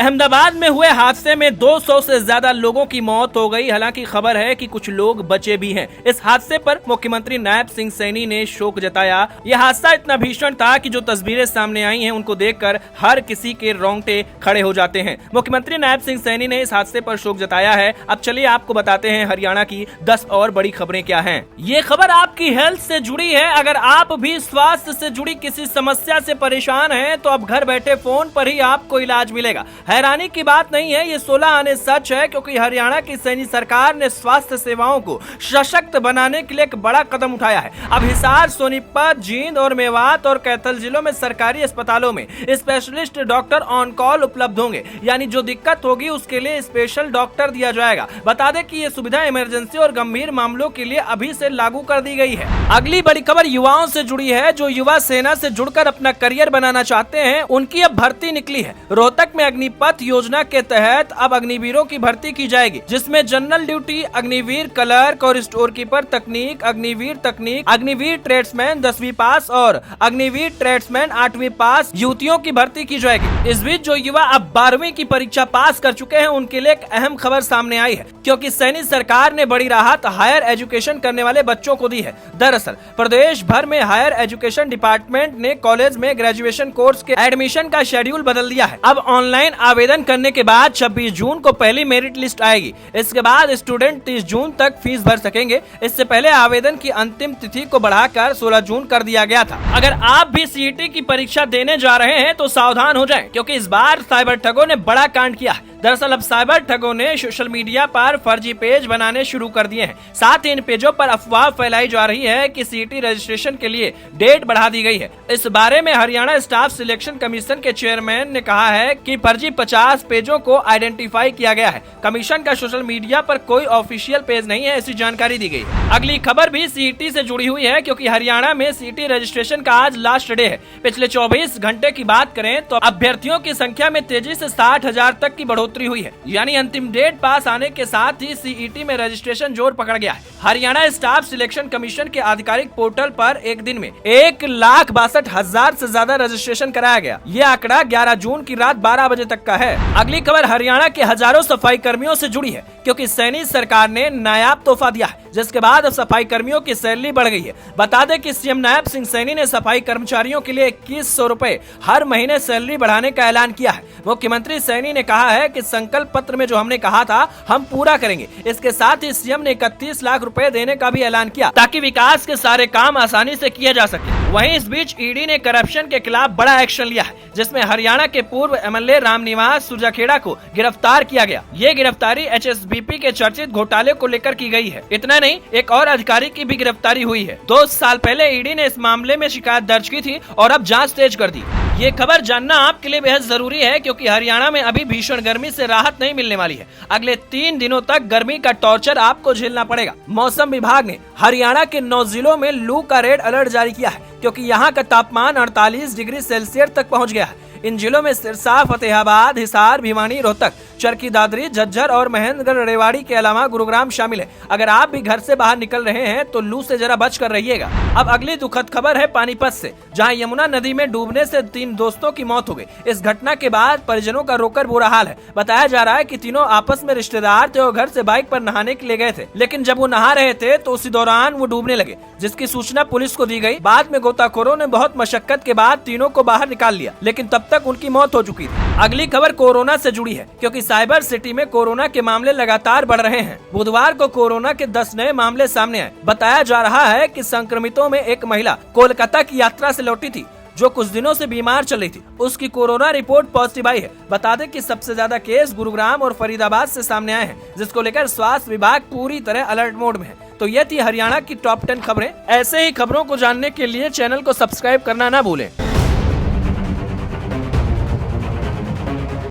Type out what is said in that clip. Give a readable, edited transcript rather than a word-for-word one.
अहमदाबाद में हुए हादसे में 200 से ज्यादा लोगों की मौत हो गई। हालांकि खबर है कि कुछ लोग बचे भी हैं। इस हादसे पर मुख्यमंत्री नायब सिंह सैनी ने शोक जताया। यह हादसा इतना भीषण था कि जो तस्वीरें सामने आई हैं उनको देखकर हर किसी के रोंगटे खड़े हो जाते हैं। मुख्यमंत्री नायब सिंह सैनी ने इस हादसे पर शोक जताया है। अब चलिए आपको बताते हैं हरियाणा की 10 और बड़ी खबरें क्या हैं। ये खबर आपकी हेल्थ से जुड़ी है। अगर आप भी स्वास्थ्य से जुड़ी किसी समस्या से परेशान हैं तो अब घर बैठे फोन पर ही आपको इलाज मिलेगा। हैरानी की बात नहीं है, ये 16 आने सच है, क्योंकि हरियाणा की सैनी सरकार ने स्वास्थ्य सेवाओं को सशक्त बनाने के लिए एक बड़ा कदम उठाया है। अब हिसार, सोनीपत, जींद और मेवात और कैथल जिलों में सरकारी अस्पतालों में स्पेशलिस्ट डॉक्टर ऑन कॉल उपलब्ध होंगे। यानी जो दिक्कत होगी उसके लिए स्पेशल डॉक्टर दिया जाएगा। बता दें कि ये सुविधा इमरजेंसी और गंभीर मामलों के लिए अभी से लागू कर दी गई है। अगली बड़ी खबर युवाओं से जुड़ी है। जो युवा सेना से जुड़कर अपना करियर बनाना चाहते हैं उनकी अब भर्ती निकली है। रोहतक में अग्निपथ योजना के तहत अब अग्निवीरों की भर्ती की जाएगी, जिसमें जनरल ड्यूटी, अग्निवीर क्लर्क और स्टोर कीपर तकनीक, अग्निवीर ट्रेड्समैन 10वीं पास और अग्निवीर ट्रेड्समैन 8वीं पास युवतियों की भर्ती की जाएगी। इस बीच जो युवा अब 12वीं की परीक्षा पास कर चुके हैं उनके लिए एक अहम खबर सामने आई है, क्योंकि सैनी सरकार ने बड़ी राहत हायर एजुकेशन करने वाले बच्चों को दी है। दरअसल प्रदेश भर में हायर एजुकेशन डिपार्टमेंट ने कॉलेज में ग्रेजुएशन कोर्स के एडमिशन का शेड्यूल बदल दिया है। अब ऑनलाइन आवेदन करने के बाद 26 जून को पहली मेरिट लिस्ट आएगी। इसके बाद स्टूडेंट 30 जून तक फीस भर सकेंगे। इससे पहले आवेदन की अंतिम तिथि को बढ़ाकर 16 जून कर दिया गया था। अगर आप भी सीईटी की परीक्षा देने जा रहे हैं तो सावधान हो जाएं, क्योंकि इस बार साइबर ठगों ने बड़ा कांड किया है। दरअसल अब साइबर ठगों ने सोशल मीडिया पर फर्जी पेज बनाने शुरू कर दिए हैं। साथ ही इन पेजों पर अफवाह फैलाई जा रही है कि सीईटी रजिस्ट्रेशन के लिए डेट बढ़ा दी गई है। इस बारे में हरियाणा स्टाफ सिलेक्शन कमीशन के चेयरमैन ने कहा है कि फर्जी 50 पेजों को आइडेंटिफाई किया गया है। कमीशन का सोशल मीडिया पर कोई ऑफिशियल पेज नहीं है, ऐसी जानकारी दी गई। अगली खबर भी सीईटी से जुड़ी हुई है, क्योंकि हरियाणा में सीईटी रजिस्ट्रेशन का आज लास्ट डे है। पिछले 24 घंटे की बात करें तो अभ्यर्थियों की संख्या में तेजी से 60,000 तक की बढ़ोतरी हुई है। यानी अंतिम डेट पास आने के साथ ही सीईटी में रजिस्ट्रेशन जोर पकड़ गया है। हरियाणा स्टाफ सिलेक्शन कमीशन के आधिकारिक पोर्टल पर एक दिन में 1,62,000 से ज्यादा रजिस्ट्रेशन कराया गया। ये आंकड़ा 11 जून की रात 12 बजे तक का है। अगली खबर हरियाणा के हजारों सफाई कर्मियों से जुड़ी है, क्योंकि सैनी सरकार ने नायाब तोहफा दिया है, जिसके बाद अब सफाई कर्मियों की सैलरी बढ़ गई है। बता दें कि सीएम नायब सिंह सैनी ने सफाई कर्मचारियों के लिए 2100 रुपए हर महीने सैलरी बढ़ाने का ऐलान किया है। मुख्यमंत्री सैनी ने कहा है कि संकल्प पत्र में जो हमने कहा था हम पूरा करेंगे। इसके साथ ही सीएम ने 31 लाख रुपए देने का भी ऐलान किया, ताकि विकास के सारे काम आसानी से किए जा सके। वहीं इस बीच ईडी ने करप्शन के खिलाफ बड़ा एक्शन लिया है, जिसमें हरियाणा के पूर्व एमएलए रामनिवास सुरजाखेड़ा को गिरफ्तार किया गया। ये गिरफ्तारी एचएसबीपी के चर्चित घोटाले को लेकर की गई है। इतना नहीं, एक और अधिकारी की भी गिरफ्तारी हुई है। 2 साल पहले ईडी ने इस मामले में शिकायत दर्ज की थी और अब जांच तेज कर दी। ये खबर जानना आपके लिए बेहद जरूरी है, क्योंकि हरियाणा में अभी भीषण गर्मी से राहत नहीं मिलने वाली है। अगले 3 दिनों तक गर्मी का टॉर्चर आपको झेलना पड़ेगा। मौसम विभाग ने हरियाणा के 9 जिलों में लू का रेड अलर्ट जारी किया है, क्योंकि यहाँ का तापमान 48 डिग्री सेल्सियस तक पहुँच गया है। इन जिलों में सिरसा, फतेहाबाद, हिसार, भिवानी, रोहतक, चरखी दादरी, झज्जर और महेंद्रगढ़, रेवाड़ी के अलावा गुरुग्राम शामिल है। अगर आप भी घर से बाहर निकल रहे हैं तो लू से जरा बच कर रहिएगा। अब अगली दुखद खबर है पानीपत से, जहां यमुना नदी में डूबने से 3 दोस्तों की मौत हो गई। इस घटना के बाद परिजनों का रोकर बुरा हाल है। बताया जा रहा है कि तीनों आपस में रिश्तेदार थे और घर से बाइक पर नहाने के लिए गए थे, लेकिन जब वो नहा रहे थे तो उसी दौरान वो डूबने लगे, जिसकी सूचना पुलिस को दी गई। बाद में गोताखोरों ने बहुत मशक्कत के बाद तीनों को बाहर निकाल लिया, लेकिन तब तक उनकी मौत हो चुकी थी। अगली खबर कोरोना से जुड़ी है, क्योंकि साइबर सिटी में कोरोना के मामले लगातार बढ़ रहे हैं। बुधवार को कोरोना के 10 नए मामले सामने आए। बताया जा रहा है कि संक्रमितों में एक महिला कोलकाता की यात्रा से लौटी थी, जो कुछ दिनों से बीमार चल रही थी। उसकी कोरोना रिपोर्ट पॉजिटिव आई है। बता दें कि सबसे ज्यादा केस गुरुग्राम और फरीदाबाद से सामने आए हैं, जिसको लेकर स्वास्थ्य विभाग पूरी तरह अलर्ट मोड में है। तो ये थी हरियाणा की टॉप 10 खबरें। ऐसे ही खबरों को जानने के लिए चैनल को सब्सक्राइब करना ना भूलें।